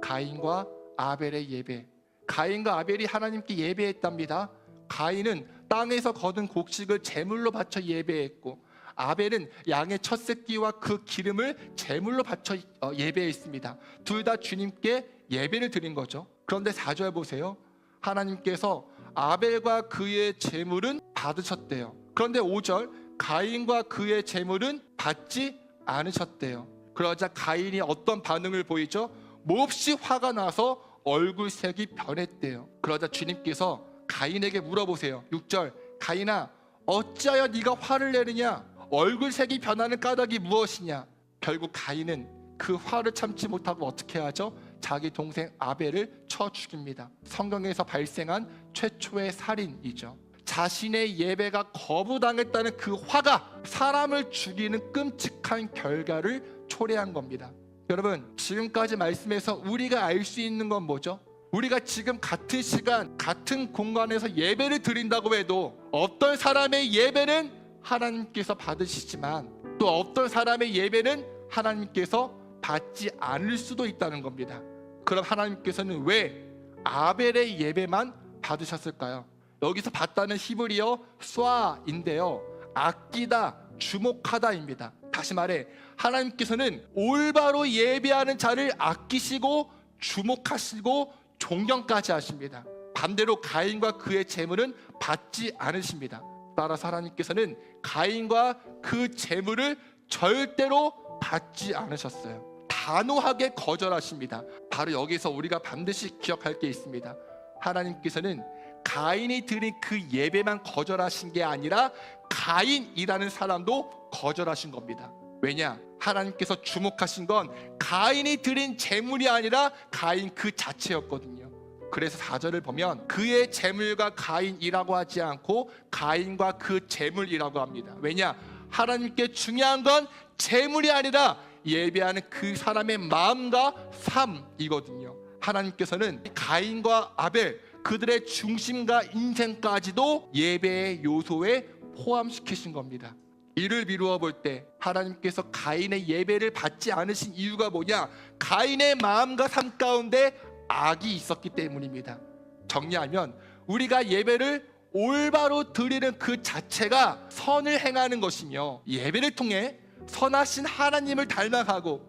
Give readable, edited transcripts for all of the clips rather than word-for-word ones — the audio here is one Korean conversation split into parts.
가인과 아벨의 예배. 가인과 아벨이 하나님께 예배했답니다. 가인은 땅에서 거둔 곡식을 제물로 바쳐 예배했고, 아벨은 양의 첫 새끼와 그 기름을 제물로 바쳐 예배했습니다. 둘 다 주님께 예배를 드린 거죠. 그런데 4절 보세요. 하나님께서 아벨과 그의 제물은 받으셨대요. 그런데 5절, 가인과 그의 제물은 받지 않으셨대요. 그러자 가인이 어떤 반응을 보이죠? 몹시 화가 나서 얼굴색이 변했대요. 그러자 주님께서 가인에게 물어보세요. 6절, 가인아, 어찌하여 네가 화를 내느냐? 얼굴색이 변하는 까닭이 무엇이냐? 결국 가인은 그 화를 참지 못하고 어떻게 하죠? 자기 동생 아벨을 쳐 죽입니다. 성경에서 발생한 최초의 살인이죠. 자신의 예배가 거부당했다는 그 화가 사람을 죽이는 끔찍한 결과를 초래한 겁니다. 여러분, 지금까지 말씀에서 우리가 알 수 있는 건 뭐죠? 우리가 지금 같은 시간, 같은 공간에서 예배를 드린다고 해도 어떤 사람의 예배는 하나님께서 받으시지만 또 어떤 사람의 예배는 하나님께서 받지 않을 수도 있다는 겁니다. 그럼 하나님께서는 왜 아벨의 예배만 받으셨을까요? 여기서 받다는 히브리어 쏴인데요, 아끼다, 주목하다입니다. 다시 말해, 하나님께서는 올바로 예배하는 자를 아끼시고 주목하시고 존경까지 하십니다. 반대로 가인과 그의 제물은 받지 않으십니다. 따라서 하나님께서는 가인과 그 제물을 절대로 받지 않으셨어요. 단호하게 거절하십니다. 바로 여기서 우리가 반드시 기억할 게 있습니다. 하나님께서는 가인이 드린 그 예배만 거절하신 게 아니라 가인이라는 사람도 거절하신 겁니다. 왜냐? 하나님께서 주목하신 건 가인이 드린 제물이 아니라 가인 그 자체였거든요. 그래서 4절을 보면 그의 제물과 가인이라고 하지 않고 가인과 그 제물이라고 합니다. 왜냐? 하나님께 중요한 건 제물이 아니라 예배하는 그 사람의 마음과 삶이거든요. 하나님께서는 가인과 아벨, 그들의 중심과 인생까지도 예배의 요소에 포함시키신 겁니다. 이를 미루어 볼 때 하나님께서 가인의 예배를 받지 않으신 이유가 뭐냐? 가인의 마음과 삶 가운데 악이 있었기 때문입니다. 정리하면 우리가 예배를 올바로 드리는 그 자체가 선을 행하는 것이며, 예배를 통해 선하신 하나님을 닮아가고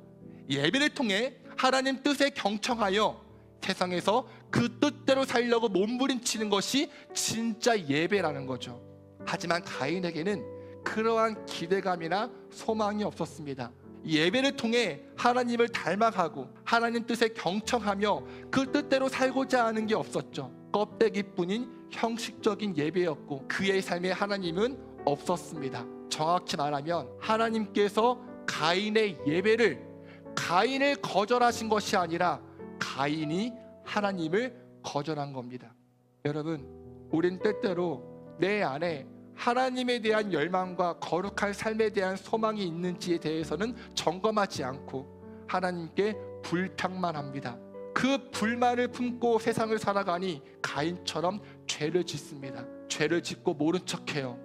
예배를 통해 하나님 뜻에 경청하여 세상에서 그 뜻대로 살려고 몸부림치는 것이 진짜 예배라는 거죠. 하지만 가인에게는 그러한 기대감이나 소망이 없었습니다. 예배를 통해 하나님을 닮아가고 하나님 뜻에 경청하며 그 뜻대로 살고자 하는 게 없었죠. 껍데기뿐인 형식적인 예배였고 그의 삶에 하나님은 없었습니다. 정확히 말하면 하나님께서 가인의 예배를, 가인을 거절하신 것이 아니라 가인이 하나님을 거절한 겁니다. 여러분, 우린 때때로 내 안에 하나님에 대한 열망과 거룩한 삶에 대한 소망이 있는지에 대해서는 점검하지 않고 하나님께 불평만 합니다. 그 불만을 품고 세상을 살아가니 가인처럼 죄를 짓습니다. 죄를 짓고 모른 척해요.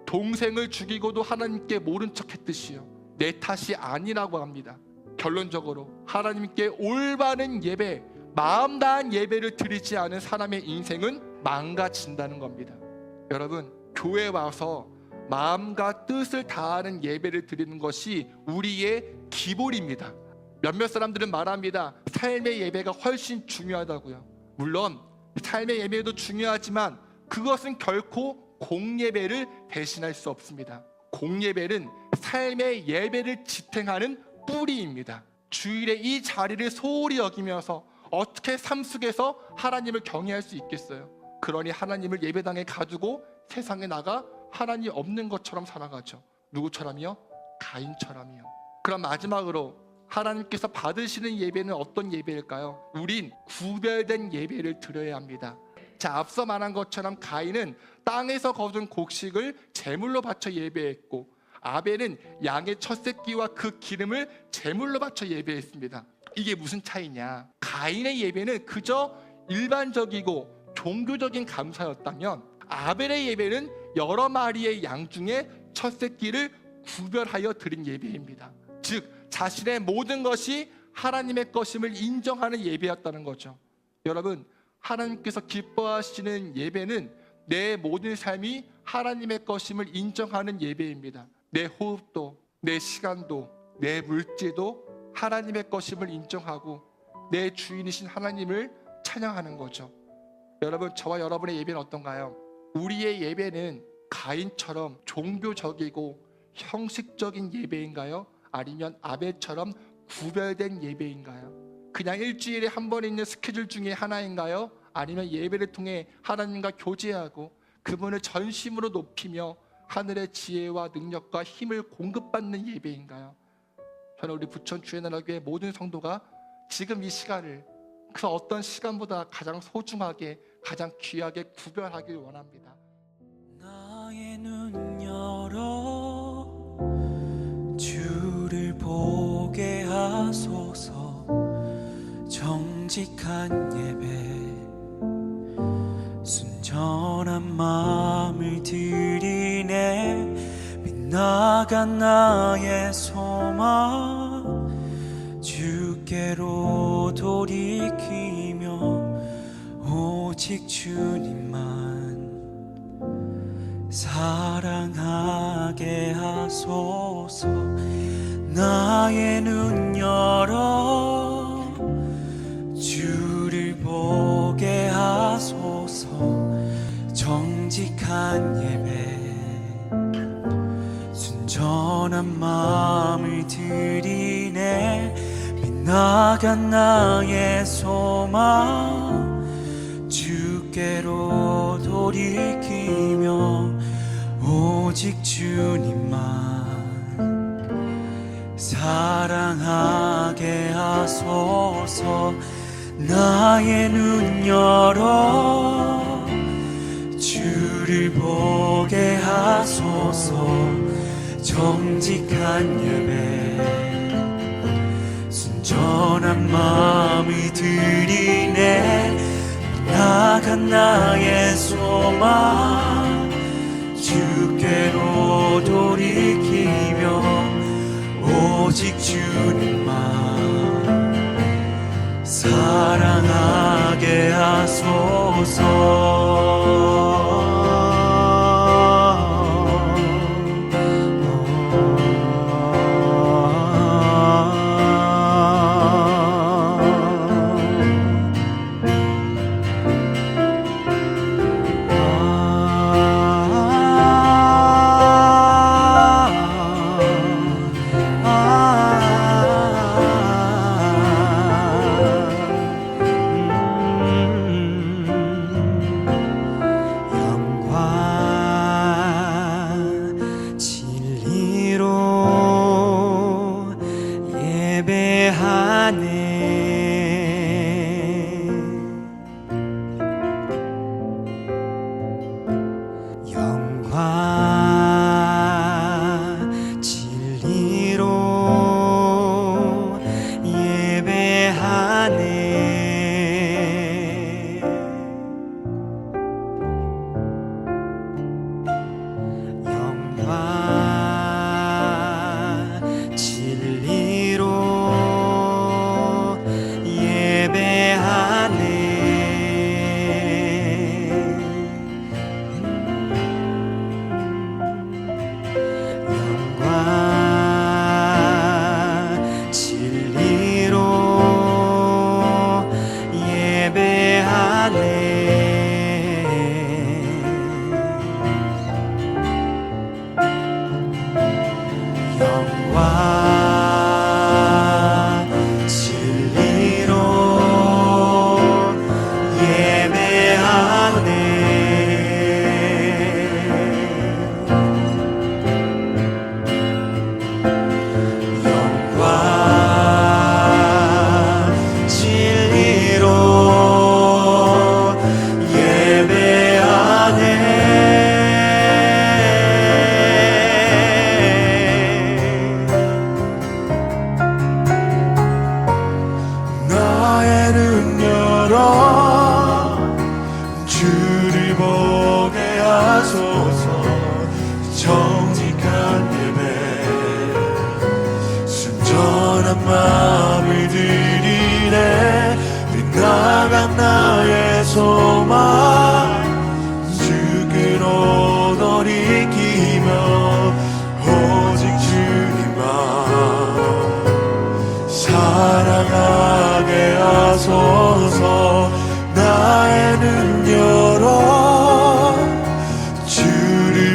동생을 죽이고도 하나님께 모른 척했듯이요, 내 탓이 아니라고 합니다. 결론적으로 하나님께 올바른 예배, 마음 다한 예배를 드리지 않은 사람의 인생은 망가진다는 겁니다. 여러분, 교회 와서 마음과 뜻을 다하는 예배를 드리는 것이 우리의 기본입니다. 몇몇 사람들은 말합니다. 삶의 예배가 훨씬 중요하다고요. 물론 삶의 예배도 중요하지만 그것은 결코 공예배를 대신할 수 없습니다. 공예배는 삶의 예배를 지탱하는 뿌리입니다. 주일에 이 자리를 소홀히 여기면서 어떻게 삶 속에서 하나님을 경외할 수 있겠어요? 그러니 하나님을 예배당에 가두고 세상에 나가 하나님 없는 것처럼 살아가죠. 누구처럼요? 가인처럼요. 그럼 마지막으로 하나님께서 받으시는 예배는 어떤 예배일까요? 우린 구별된 예배를 드려야 합니다. 자, 앞서 말한 것처럼 가인은 땅에서 거둔 곡식을 제물로 바쳐 예배했고 아벨은 양의 첫 새끼와 그 기름을 제물로 바쳐 예배했습니다. 이게 무슨 차이냐? 가인의 예배는 그저 일반적이고 종교적인 감사였다면 아벨의 예배는 여러 마리의 양 중에 첫 새끼를 구별하여 드린 예배입니다. 즉 자신의 모든 것이 하나님의 것임을 인정하는 예배였다는 거죠. 여러분, 하나님께서 기뻐하시는 예배는 내 모든 삶이 하나님의 것임을 인정하는 예배입니다. 내 호흡도, 내 시간도, 내 물질도 하나님의 것임을 인정하고 내 주인이신 하나님을 찬양하는 거죠. 여러분, 저와 여러분의 예배는 어떤가요? 우리의 예배는 가인처럼 종교적이고 형식적인 예배인가요? 아니면 아벨처럼 구별된 예배인가요? 그냥 일주일에 한 번 있는 스케줄 중에 하나인가요? 아니면 예배를 통해 하나님과 교제하고 그분을 전심으로 높이며 하늘의 지혜와 능력과 힘을 공급받는 예배인가요? 저는 우리 부천 주의나라교회 모든 성도가 지금 이 시간을 그 어떤 시간보다 가장 소중하게, 가장 귀하게 구별하길 원합니다. 나의 눈 열어 주를 보게 하소서. 정직한 예배 순전한 마음을 드리네. 빗나간 나의 소망 주께로 돌이키며 오직 주님만 사랑하게 하소서. 나의 눈 열어 주를 보게 하소서. 정직한 예배 순전한 마음을 드리네. 빗나간 나의 소망 주께로 돌이키며 오직 주님만 사랑하게 하소서. 나의 눈 열어 주를 보게 하소서. 정직한 예배 순전한 마음을 드리네. 나간 나의 소망 주께로 돌이키며 오직 주님만 사랑하게 하소서.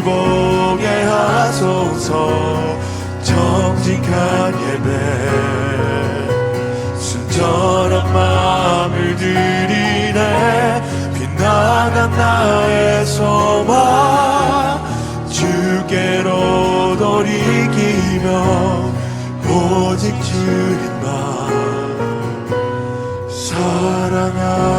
보게 하소서. 정직한 예배 순전한 마음을 드리네. 빗나간 나의 소망 주께로 돌이키며 오직 주님만 사랑하